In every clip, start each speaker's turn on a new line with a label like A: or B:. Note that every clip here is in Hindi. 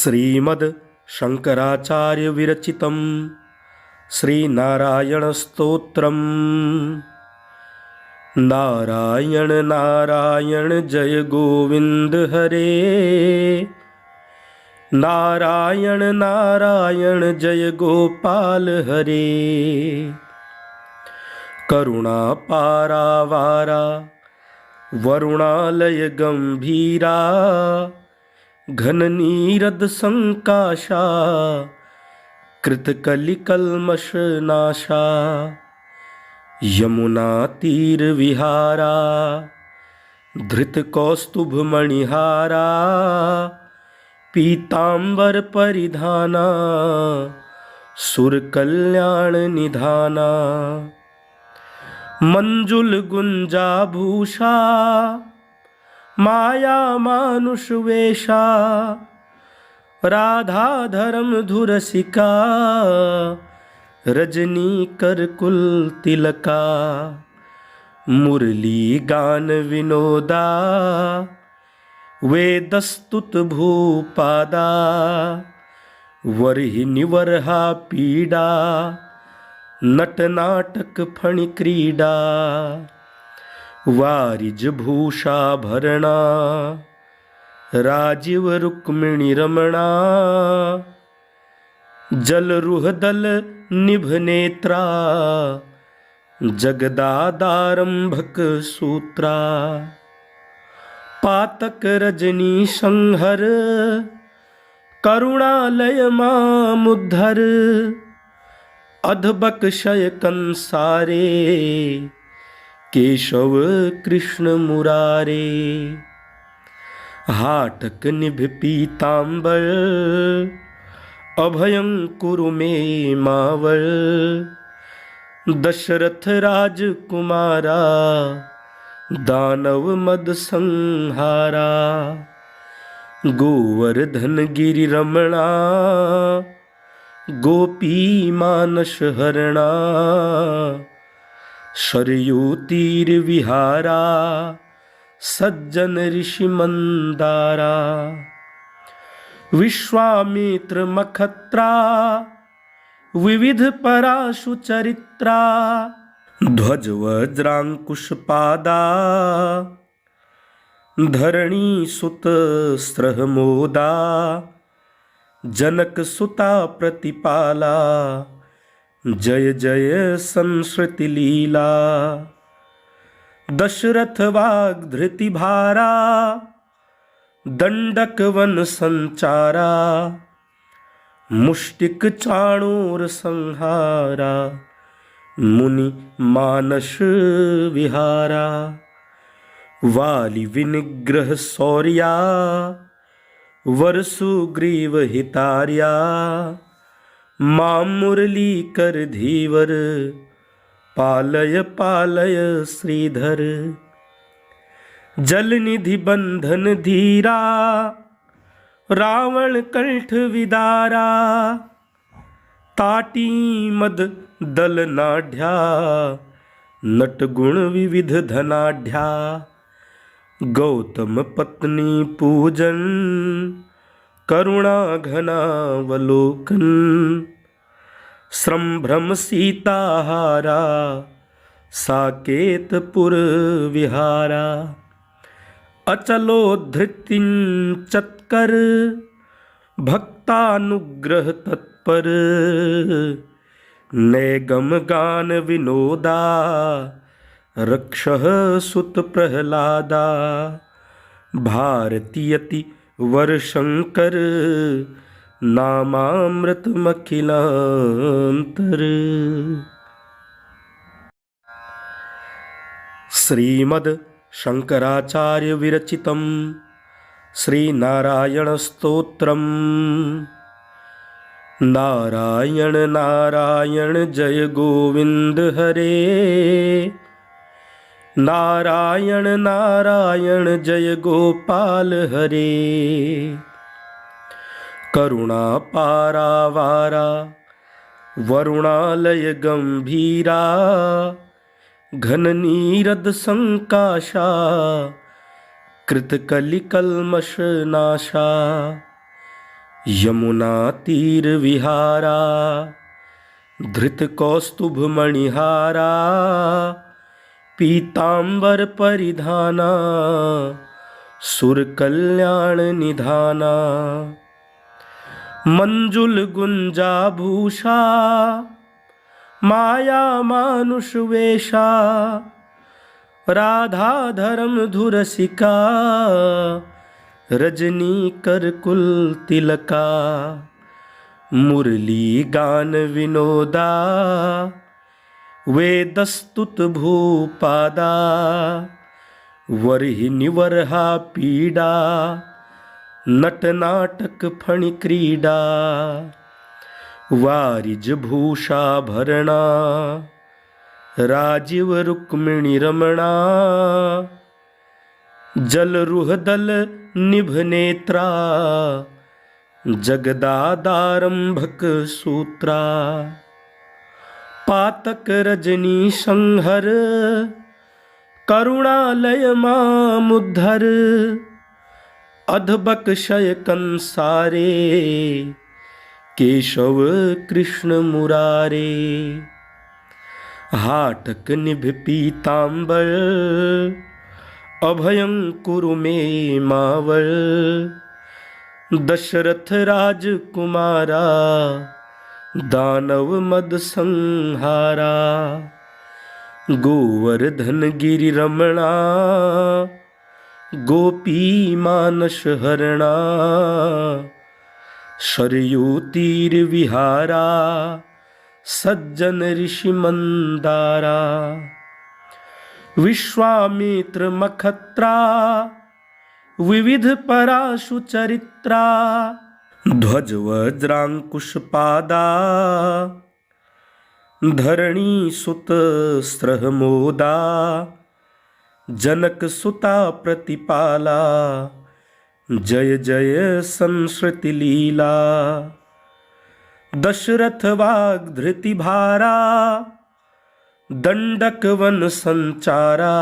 A: श्रीमद् शंकराचार्य विरचितं श्रीनारायण स्तोत्रम्। नारायण नारायण जय गोविंद हरे, नारायण नारायण जय गोपाल हरे। करुणा पारावारा वरुणालय गंभीरा, घन नीरद संकाशा कृतकलिकल्मष नाशा। यमुना तीर विहारा धृत कौस्तुभ मणिहारा, पीतांबर परिधाना सुर कल्याण निधाना। मंजुल गुंजा भूषा माया मानुष वेशा, राधा धर्म धुरसिका रजनी कर कुल तिलका। मुरली गान विनोदा वेदस्तुत भूपादा, वरहि वरहा पीडा नट नाटक फणि क्रीडा। वारिज भूषा भरणा राजीव रुक्मिणी रमणा, जल रुह दल निभ नेत्रा जगदादारंभक सूत्रा। पातक रजनी संहर करुणालय मामुद्धर, अधबक शय कंसारे केशव कृष्ण मुरारे। हाटक निभ पीतांबर अभयं कुरु मे मावल। दशरथ राजकुमारा दानव मद संहारा। गोवर्धन गिरि रमणा गोपी मानस हरणा। सरयू तीर विहारा सज्जन ऋषि मंदारा। विश्वामित्र मखत्रा विविध पराशु चरित्रा। ध्वज वज्रांकुश पादा धरणी सुत स्त्रहमोदा। जनक सुता प्रतिपाला जय जय संस्कृति लीला। दशरथ वाग्धृति भारा दंडक वन संचारा। मुष्टिक चाणूर संहारा मुनि मानस विहारा। वाली विनिग्रह शौर्या वरसु ग्रीव हितार्या। मां मुरली कर धीवर पालय पालय श्रीधर। जल निधि बंधन धीरा रावण कंठ विदारा। ताटी मद दल नाढ्या नट गुण विविध धनाढ्या। गौतम पत्नी पूजन करुणा घनावलोकन। संभ्रम सीताहारा साकेतपुर विहारा। अचलो धृतिं चत्कर भक्तानुग्रह तत्पर। नैगम गान विनोदा रक्षः सुत प्रहलादा। भारतीयति वर शंकर नामामृत मखिलांतर। श्रीमद् शंकराचार्य विरचितं श्रीनारायण स्तोत्रम्। नारायण नारायण जय गोविंद हरे, नारायण नारायण जय गोपाल हरे। करुणा पारावारा वरुणालय गंभीरा। घन नीरद संकाशा कृतकलिकल्मष नाशा। यमुना तीर विहारा धृत कौस्तुभ मणिहारा पीतांबर परिधाना सुर कल्याण निधाना मंजुल गुंजा भूषा माया मानुष वेशा राधा धर्म धुरसिका रजनी कर कुल तिलका मुरली गान विनोदा वेदस्तुत भूपादा वरहि वरहा पीडा नट नाटक फणि क्रीडा वारिज भूषा भरणा राजीव रुक्मिणी रमणा जल रुह दल निभ नेत्रा जगदादारंभक सूत्रा पातक रजनी संहर करुणालय मामुद्धर अधबक शय कंसारे केशव कृष्ण मुरारे हाटक निभ पीतांबर अभयं कुरु मे मावल दशरथ राजकुमारा दानव मद संहारा गोवर्धन गिरि रमणा गोपी मानस हरणा शरयू तीर विहारा सज्जन ऋषि मंदारा विश्वामित्र मखत्रा विविध पराशु चरित्रा ध्वज वज्रांकुश पादा धरणी सुत स्त्रह मोदा जनक सुता प्रतिपाला जय जय संस्कृति लीला दशरथ वाग्धृति भारा दंडक वन संचारा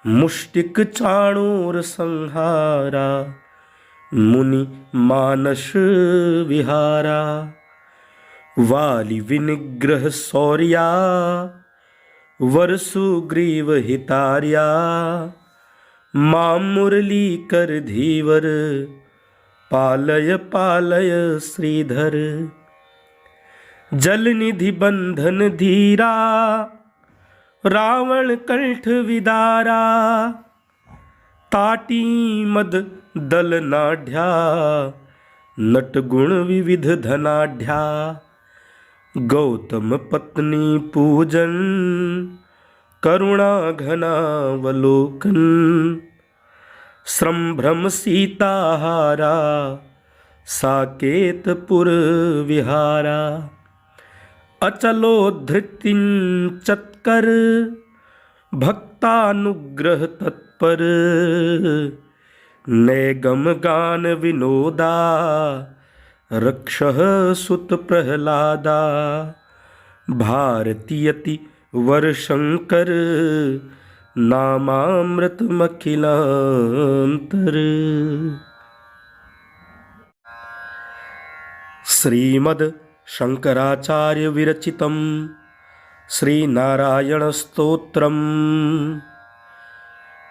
A: मुष्टिक चाणूर संहारा मुनि मानस विहारा वाली विनिग्रह शौर्या वरसु ग्रीव हितार्या मां मुरली कर धीवर पालय पालय श्रीधर जल निधि बंधन धीरा रावण कंठ विदारा ताटी मद दल नाढ्या नट गुण विविध धनाढ्या गौतम पत्नी पूजन करुणा घनावलोकन संभ्रम सीताहारा साकेतपुर विहारा अचलोद्धृतिं चत्कर भक्तानुग्रह तत्पर नैगम गान विनोदा रक्षः सुत प्रहलादा भारतीयति वर शंकर नामामृतमखिलांतर। श्रीमद् शंकराचार्य विरचितं श्रीनारायण स्तोत्रम्।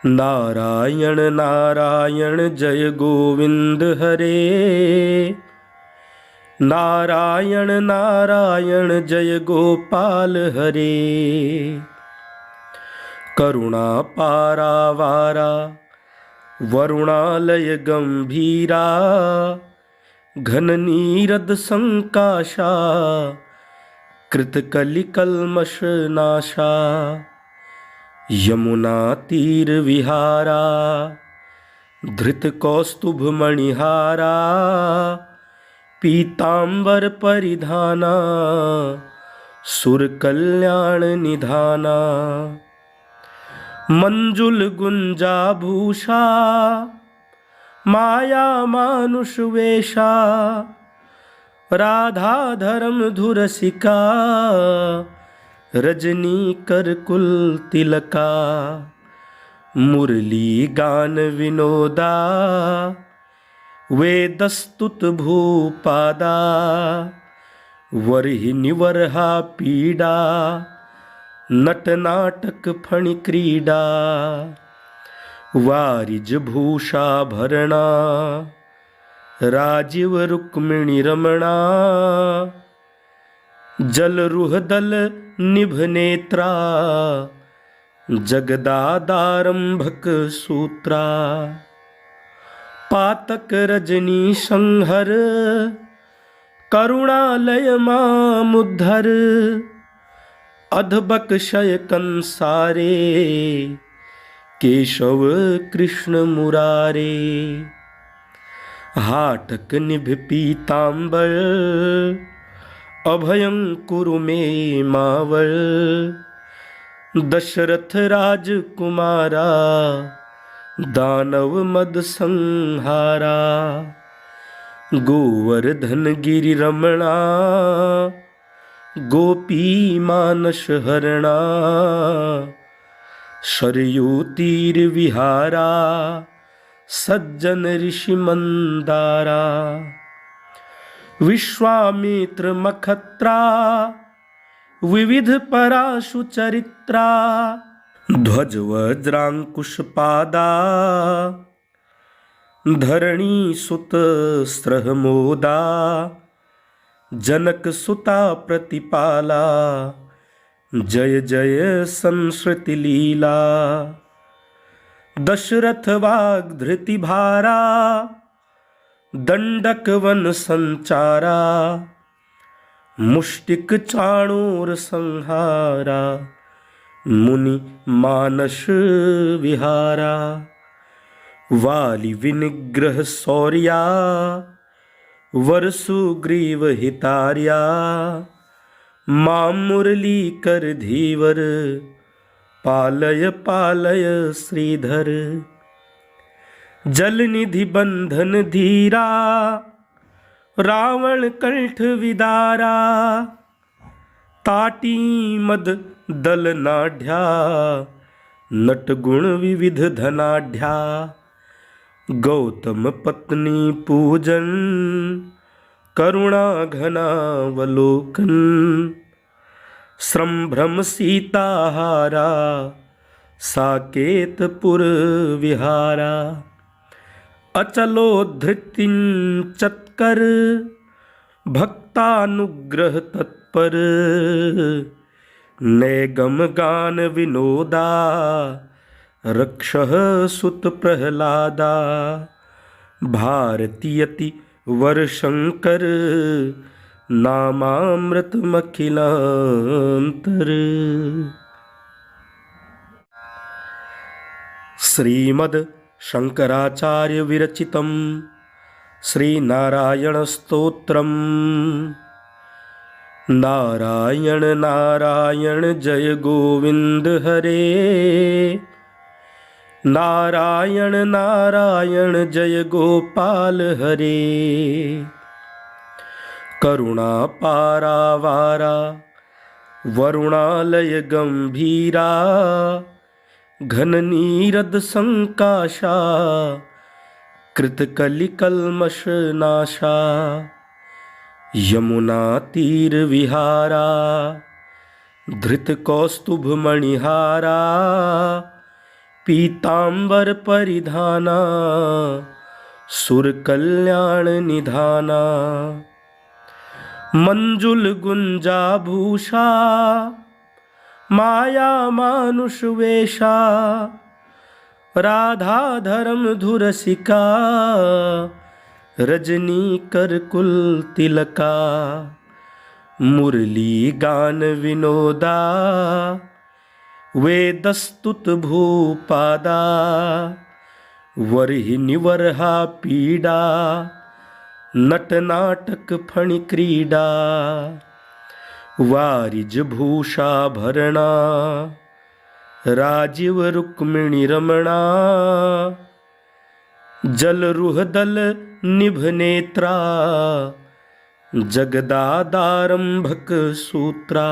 A: नारायण नारायण जय गोविंद हरे, नारायण नारायण जय गोपाल हरे। करुणा पारावारा वरुणालय गंभीरा, घन नीरद संकाशा कृतकलिकल्मष नाशा। यमुना तीर विहारा धृत कौस्तुभ मणिहारा, पीतांबर परिधाना सुर कल्याण निधाना। मंजुल गुंजा भूषा माया मानुष वेशा, राधा धर्म धुरसिका रजनी कर कुल तिलका। मुरली गान विनोदा वेदस्तुत भूपादा वर्हिनिवर्हा पीडा नटनाटक फणिक्रीडा वारिज भूषाभरणा राजीव रुक्मिणी रमणा जलरुहदल निभनेत्रा जगदादारंभक सूत्रा पातक रजनी संहर करुणालय मामुद्धर अधबक शय कंसारे केशव कृष्ण मुरारे हाटक निभ पीतांबर अभयं कुरु मे मावल दशरथ राजकुमारा दानव मद संहारा गोवर्धन गिरि रमणा गोपी मानस हरणा सरयू तीर विहारा सज्जन ऋषि मंदारा विश्वामित्र मखत्रा विविध पराशु चरित्रा ध्वज वज्रांकुश पादा धरणी सुत स्त्रहमोदा जनक सुता प्रतिपाला जय जय संस्कृति लीला दशरथ वाग्धृति भारा दंडक वन संचारा मुष्टिक चाणूर संहारा मुनि मानस विहारा वाली विनिग्रह शौर्या वरसुग्रीव हितार्या मां मुरली कर धीवर पालय पालय श्रीधर जलनिधि बंधन धीरा रावण कंठ विदारा ताटी मद दल नाढ्या नट गुण विविध धनाढ्या गौतम पत्नी पूजन करुणा घनावलोकन संभ्रम सीताहारा साकेतपुर विहारा अचलो धृतिं चत्कर भक्तानुग्रह तत्पर नैगम गान विनोदा रक्षः सुत प्रहलादा भारतीयति वर शंकर नामामृत मखिलांतर। श्रीमद् शंकराचार्य विरचितं श्री नारायण स्तोत्रम्। नारायण नारायण जय गोविंद हरे, नारायण नारायण जय गोपाल हरे। करुणा पारावारा वरुणालय गंभीरा, घन नीरद संकाशा कृतकलि कल्मष नाशा। यमुना तीर विहारा धृत कौस्तुभ मणिहारा, पीतांबर परिधाना सुर कल्याण निधाना। मंजुल गुंजा भूषा माया मानुष वेशा, राधा धर्म धुरसिका रजनी कर कुल तिलका। मुरली गान विनोदा वेदस्तुत भूपादा, वर्हिनि वर्हा पीडा नटनाटक फणि क्रीडा। वारिज भूषाभरणा राजीव रुक्मिणी रमणा, जलरुहदल निभनेत्रा जगदादारंभक सूत्रा।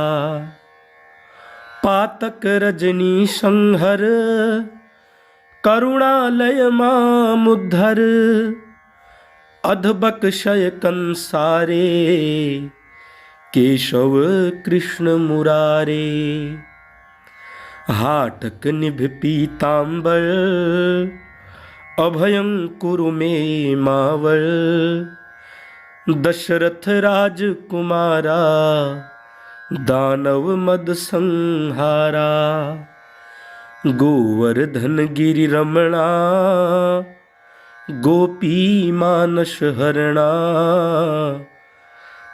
A: पातक रजनी संहर करुणालय मामुद्धर, अधबक शय कंसारे, केशव कृष्ण मुरारे। हाटक निभ पीतांबर, अभयं कुरु मे मावर। दशरथ राजकुमारा, दानव मद संहारा। गोवर्धन गिरि रमणा, गोपी मानस हरणा।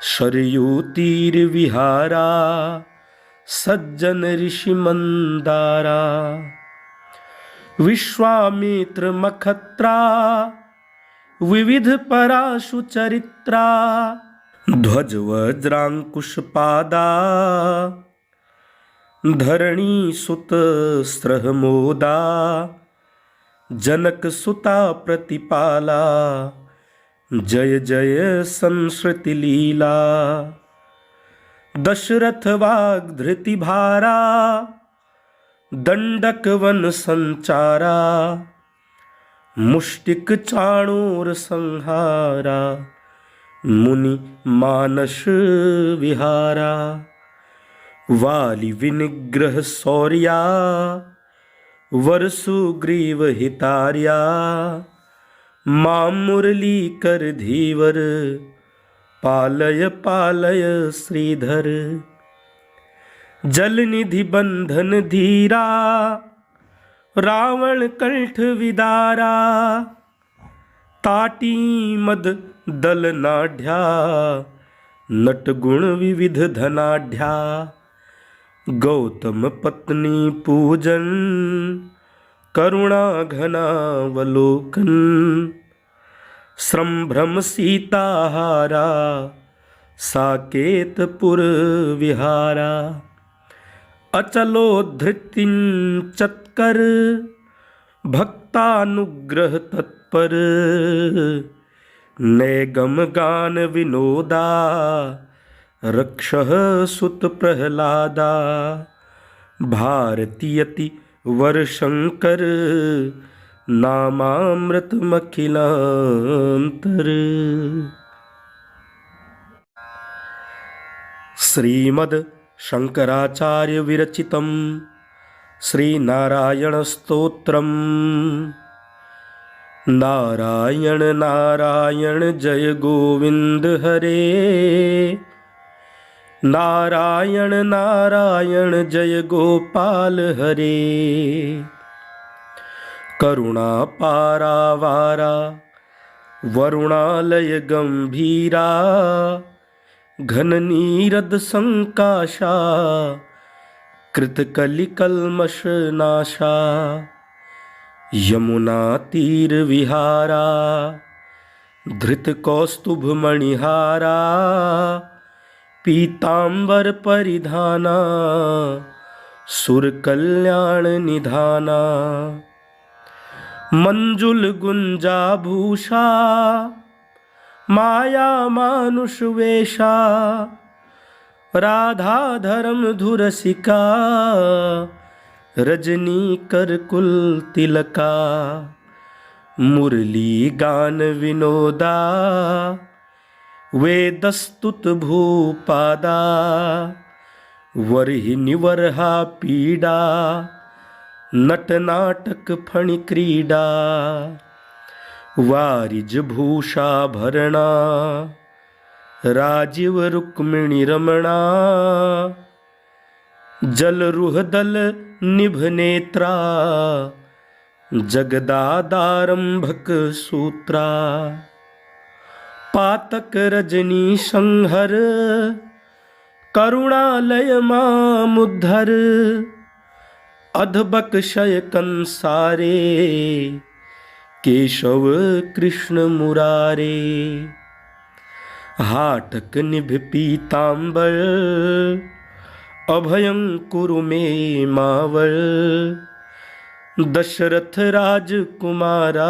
A: सरयू तीर विहारा, सज्जन ऋषि मंदारा। विश्वामित्र मखत्रा, विविध पराशु चरित्रा। ध्वज वज्रांकुश पादा, धरणी सुत स्त्रहमोदा। जनक सुता प्रतिपाला, जय जय संस्कृति लीला। दशरथ वाग्धृति भारा, दंडक वन संचारा। मुष्टिक चाणूर संहारा, मुनि मानस विहारा। वाली विनिग्रह शौर्या, वर सुग्रीव हितार्या। मां मुरली कर धीवर, पालय पालय श्रीधर। जल निधि बंधन धीरा, रावण कंठ विदारा। ताटी मद दल नाढ्या, नट गुण विविध धनाढ्या। गौतम पत्नी पूजन, करुणा घनावलोकन। संभ्रम सीताहारा, साकेतपुर विहारा। अचलो धृतिं चत्कर, भक्तानुग्रह तत्पर। नैगम गान विनोदा, रक्षः सुत प्रहलादा। भारतीयति वर शंकर, नामामृत मखिलांतर। श्रीमद् शंकराचार्य विरचितं श्री नारायण स्तोत्रम्। नारायण नारायण जय गोविंद हरे। नारायण नारायण जय गोपाल हरे। करुणा पारावारा, वरुणालय गंभीरा। घन नीरद संकाशा, कृतकलि कल्मष नाशा। यमुना तीर विहारा, धृत कौस्तुभ मणिहारा। पीतांबर परिधाना, सुर कल्याण निधाना। मंजुल गुंजा भूषा, माया मानुष वेशा। राधा धर्म धुरसिका, रजनी कर कुल तिलका। मुरली गान विनोदा, वेदस्तुत भूपादा। वरहि निवर्हा पीडा, नट नाटक फणि क्रीडा। वारिज भूषा भरणा, राजीव रुक्मिणी रमणा। जल रुह दल निभ नेत्रा, जगदादारंभक सूत्रा। पातक रजनी संहर, करुणालय मामुद्धर। अधबक शय कंसारे, केशव कृष्ण मुरारे। हाटक निभ पीतांबर, अभयं कुरु मे मावर। दशरथ राजकुमारा,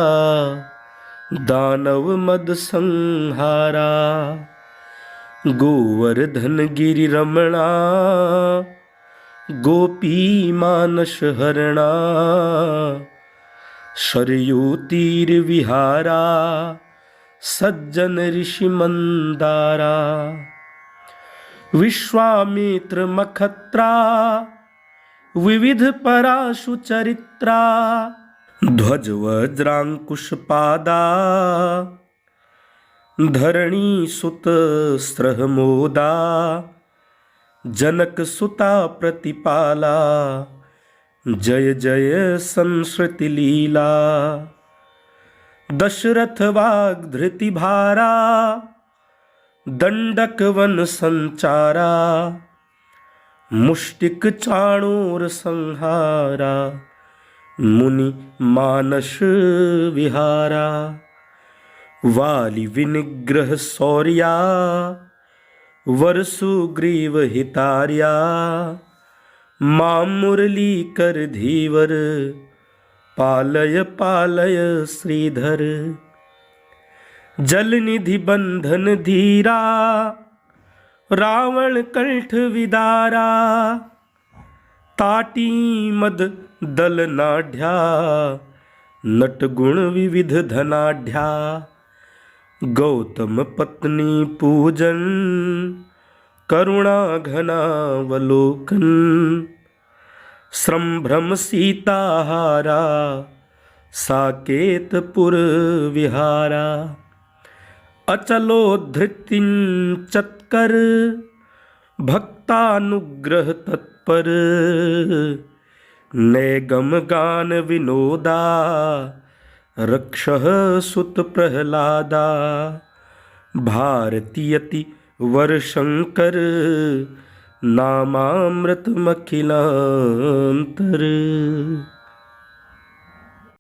A: दानव मद संहारा। गोवर्धन गिरि रमणा, गोपी मानस हरणा। सरयू तीर विहारा, सज्जन ऋषि मंदारा। विश्वामित्र मखत्रा विविध पराशु चरित्रा। ध्वज वज्रांकुश पादा धरणी सुत स्त्रहमोदा। जनक सुता प्रतिपाला जय जय संस्कृति लीला। दशरथ वाग्धृति भारा दंडक वन संचारा। मुष्टिक चाणूर संहारा मुनि मानस विहारा। वाली विनिग्रह शौर्या वरसुग्रीव हितार्या। मां मुरली कर धीवर पालय पालय श्रीधर। जल निधि बंधन धीरा रावण कंठ विदारा। ताटी मद दल नाढ्या नट गुण विविध धनाढ्या। गौतम पत्नी पूजन करुणा घनावलोकन। संभ्रम सीताहारा साकेतपुर विहारा। अचलो धृतिं चत्कर भक्तानुग्रह तत्पर। नैगम गान विनोदा रक्षः सुत प्रहलादा। भारतीयति वर शंकर नामामृतमखिलांतर।